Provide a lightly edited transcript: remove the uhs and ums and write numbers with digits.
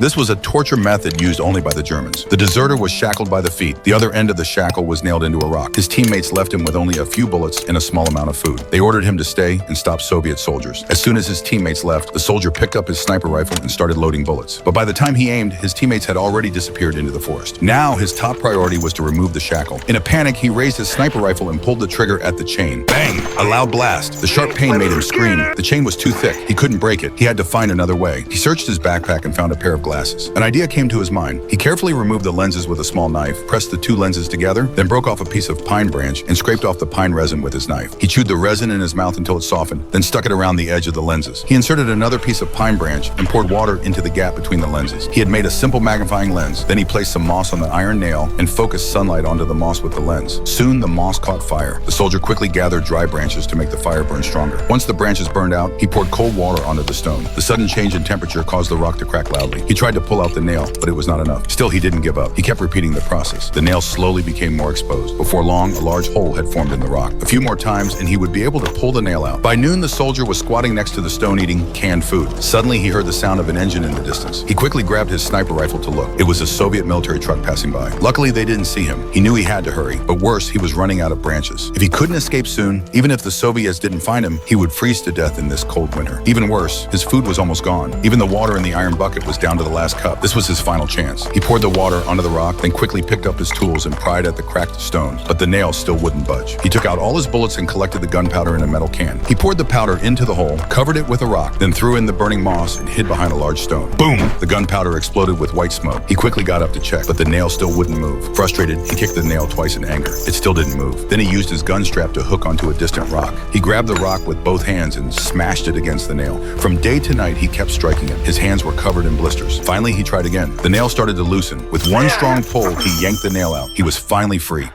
This was a torture method used only by the Germans. The deserter was shackled by the feet. The other end of the shackle was nailed into a rock. His teammates left him with only a few bullets and a small amount of food. They ordered him to stay and stop Soviet soldiers. As soon as his teammates left, the soldier picked up his sniper rifle and started loading bullets. But by the time he aimed, his teammates had already disappeared into the forest. Now, his top priority was to remove the shackle. In a panic, he raised his sniper rifle and pulled the trigger at the chain. Bang! A loud blast. The sharp pain made him scream. The chain was too thick. He couldn't break it. He had to find another way. He searched his backpack and found a pair of glasses. An idea came to his mind. He carefully removed the lenses with a small knife, pressed the two lenses together, then broke off a piece of pine branch and scraped off the pine resin with his knife. He chewed the resin in his mouth until it softened, then stuck it around the edge of the lenses. He inserted another piece of pine branch and poured water into the gap between the lenses. He had made a simple magnifying lens. Then he placed some moss on the iron nail and focused sunlight onto the moss with the lens. Soon the moss caught fire. The soldier quickly gathered dry branches to make the fire burn stronger. Once the branches burned out, he poured cold water onto the stone. The sudden change in temperature caused the rock to crack loudly. He tried to pull out the nail, but it was not enough. Still, he didn't give up. He kept repeating the process. The nail slowly became more exposed. Before long, a large hole had formed in the rock. A few more times, and he would be able to pull the nail out. By noon, the soldier was squatting next to the stone eating canned food. Suddenly, he heard the sound of an engine in the distance. He quickly grabbed his sniper rifle to look. It was a Soviet military truck passing by. Luckily, they didn't see him. He knew he had to hurry, but worse, he was running out of branches. If he couldn't escape soon, even if the Soviets didn't find him, he would freeze to death in this cold winter. Even worse, his food was almost gone. Even the water in the iron bucket was down to the last cup. This was his final chance. He poured the water onto the rock, then quickly picked up his tools and pried at the cracked stone, but the nail still wouldn't budge. He took out all his bullets and collected the gunpowder in a metal can. He poured the powder into the hole, covered it with a rock, then threw in the burning moss and hid behind a large stone. Boom! The gunpowder exploded with white smoke. He quickly got up to check, but the nail still wouldn't move. Frustrated, he kicked the nail twice in anger. It still didn't move. Then he used his gun strap to hook onto a distant rock. He grabbed the rock with both hands and smashed it against the nail. From day to night, he kept striking it. His hands were covered in blisters. Finally, he tried again. The nail started to loosen. With one strong pull, he yanked the nail out. He was finally free.